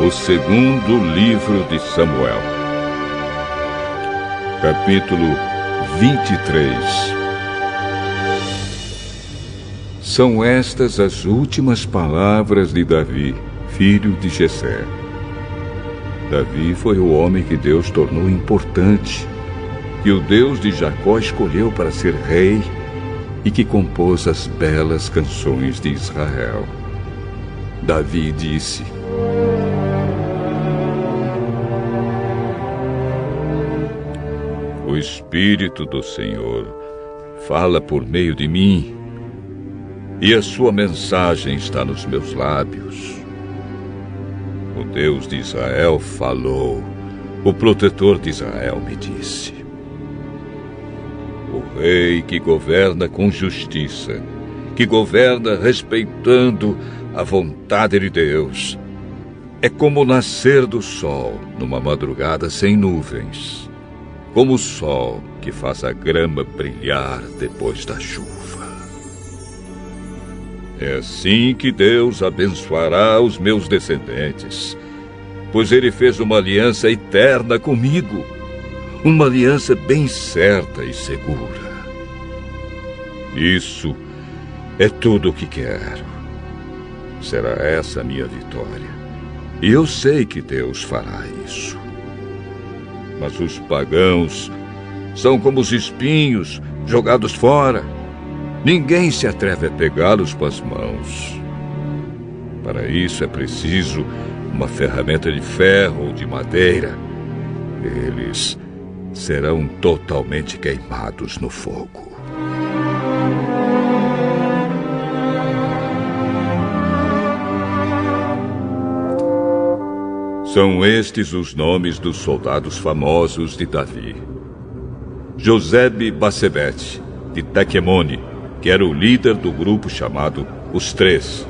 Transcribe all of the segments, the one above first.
O segundo livro de Samuel, capítulo 23. São estas as últimas palavras de Davi, filho de Jessé. Davi foi o homem que Deus tornou importante, que o Deus de Jacó escolheu para ser rei e que compôs as belas canções de Israel. Davi disse: O Espírito do Senhor fala por meio de mim, e a sua mensagem está nos meus lábios. O Deus de Israel falou, o protetor de Israel me disse. O rei que governa com justiça, que governa respeitando a vontade de Deus, é como o nascer do sol numa madrugada sem nuvens, como o sol que faz a grama brilhar depois da chuva. É assim que Deus abençoará os meus descendentes, pois Ele fez uma aliança eterna comigo, uma aliança bem certa e segura. Isso é tudo o que quero. Será essa a minha vitória. E eu sei que Deus fará isso. Mas os pagãos são como os espinhos jogados fora. Ninguém se atreve a pegá-los com as mãos. Para isso é preciso uma ferramenta de ferro ou de madeira. Eles serão totalmente queimados no fogo. São estes os nomes dos soldados famosos de Davi. Josebe-Basebete, de Tequemone, que era o líder do grupo chamado Os Três.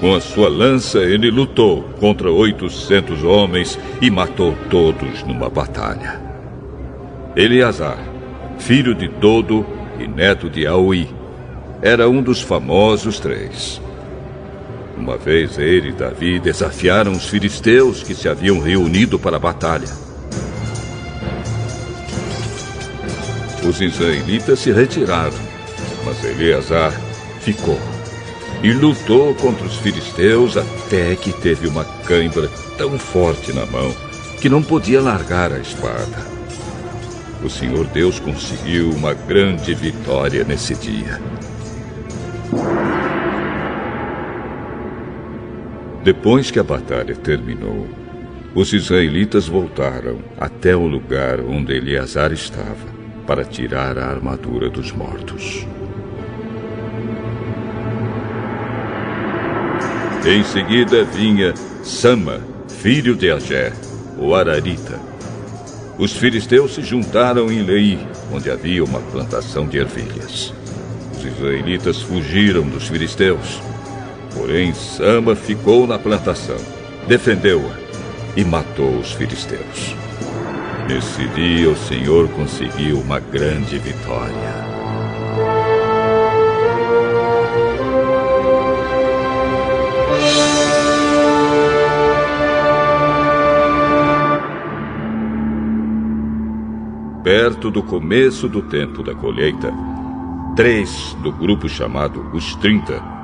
Com a sua lança, ele lutou contra 800 homens e matou todos numa batalha. Eleazar, filho de Dodo e neto de Aui, era um dos famosos três. Uma vez ele e Davi desafiaram os filisteus que se haviam reunido para a batalha. Os israelitas se retiraram, mas Eleazar ficou e lutou contra os filisteus até que teve uma cãibra tão forte na mão que não podia largar a espada. O Senhor Deus conseguiu uma grande vitória nesse dia. Depois que a batalha terminou, os israelitas voltaram até o lugar onde Eleazar estava para tirar a armadura dos mortos. Em seguida vinha Sama, filho de Agé, o Ararita. Os filisteus se juntaram em Lei, onde havia uma plantação de ervilhas. Os israelitas fugiram dos filisteus. Porém, Sama ficou na plantação, defendeu-a e matou os filisteus. Nesse dia, o Senhor conseguiu uma grande vitória. Perto do começo do tempo da colheita, 3 do grupo chamado Os 30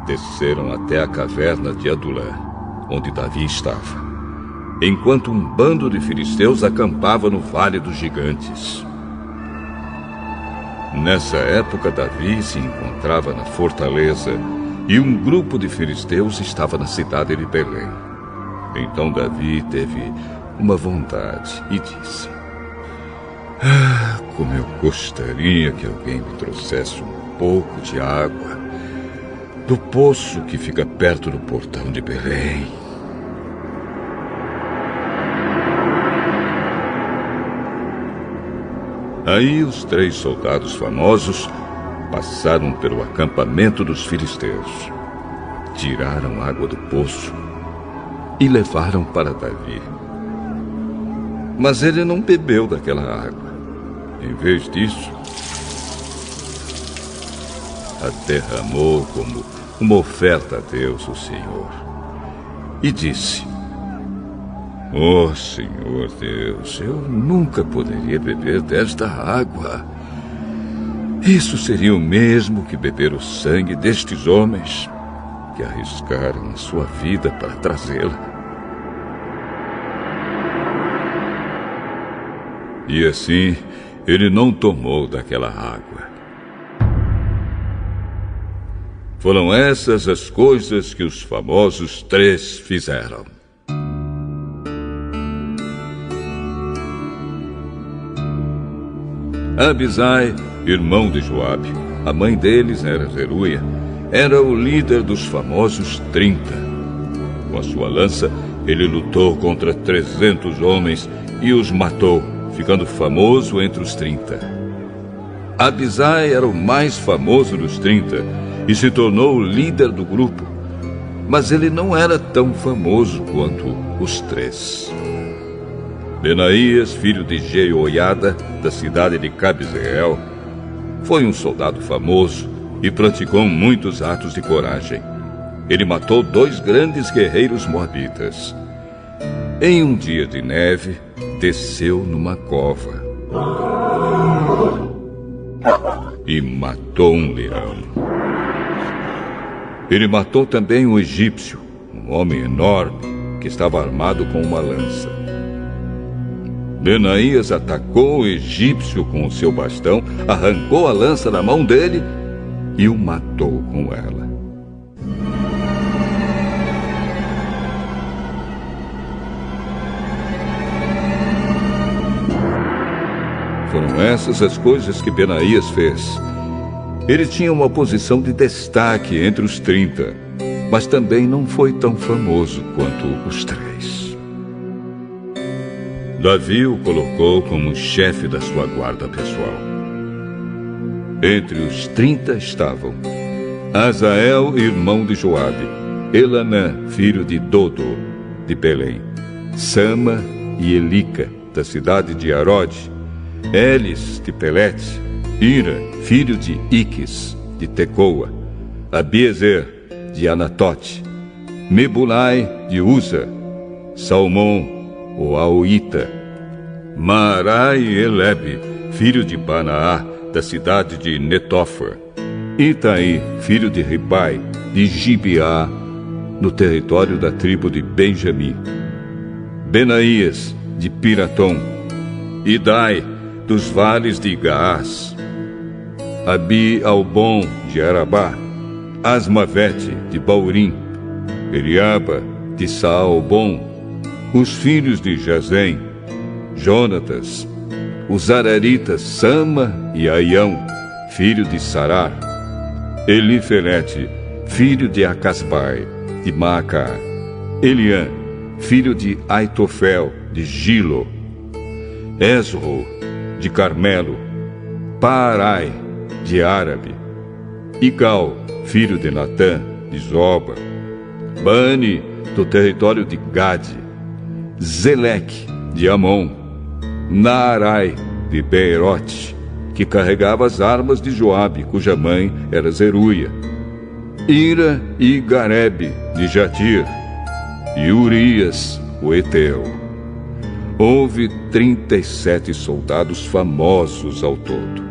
desceram até a caverna de Adulã, onde Davi estava, enquanto um bando de filisteus acampava no Vale dos Gigantes. Nessa época, Davi se encontrava na fortaleza e um grupo de filisteus estava na cidade de Belém. Então Davi teve uma vontade e disse: como eu gostaria que alguém me trouxesse um pouco de água do poço que fica perto do portão de Belém. Aí os 3 soldados famosos passaram pelo acampamento dos filisteus, tiraram água do poço e levaram para Davi. Mas ele não bebeu daquela água. Em vez disso, a derramou como uma oferta a Deus, o Senhor, e disse: Oh, Senhor Deus, eu nunca poderia beber desta água. Isso seria o mesmo que beber o sangue destes homens que arriscaram a sua vida para trazê-la. E assim, ele não tomou daquela água. Foram essas as coisas que os famosos 3 fizeram. Abisai, irmão de Joabe, a mãe deles era Zeruia, era o líder dos famosos 30. Com a sua lança, ele lutou contra 300 homens e os matou, ficando famoso entre os 30. Abisai era o mais famoso dos 30 e se tornou o líder do grupo, mas ele não era tão famoso quanto os 3. Benaías, filho de Jeoiada, da cidade de Cabzeel, foi um soldado famoso e praticou muitos atos de coragem. Ele matou 2 grandes guerreiros moabitas. Em um dia de neve, desceu numa cova e matou um leão. Ele matou também um egípcio, um homem enorme, que estava armado com uma lança. Benaías atacou o egípcio com o seu bastão, arrancou a lança da mão dele e o matou com ela. Foram essas as coisas que Benaías fez. Ele tinha uma posição de destaque entre os 30, mas também não foi tão famoso quanto os 3. Davi o colocou como chefe da sua guarda pessoal. Entre os 30 estavam Azael, irmão de Joabe, Elanã, filho de Dodo, de Belém, Sama e Elica, da cidade de Arode, Elis, de Pelete, Ira, filho de Iques, de Tecoa, Abiezer, de Anatote, Mebulai, de Uza, Salmão, o Aoíta, Maarai e Elebe, filho de Banaá, da cidade de Netófar, Itaí, filho de Ribai, de Gibeá, no território da tribo de Benjamim, Benaías, de Piratom, Idai, dos vales de Gaás, Abi-Albon, de Arabá, Asmavete, de Baurim, Eliaba, de Saalbon, os filhos de Jazém, Jonatas, os araritas Sama e Aião, filho de Sarar, Elifelete, filho de Acasbai, de Maacá, Eliã, filho de Aitofel, de Gilo, Esro, de Carmelo, Paarai, de Árabe, Igal, filho de Natã, de Zoba, Bani, do território de Gade, Zeleque, de Amon, Naarai, de Beerote, que carregava as armas de Joabe, cuja mãe era Zeruia, Ira e Garebe, de Jatir, e Urias, o Eteu. Houve 37 soldados famosos ao todo.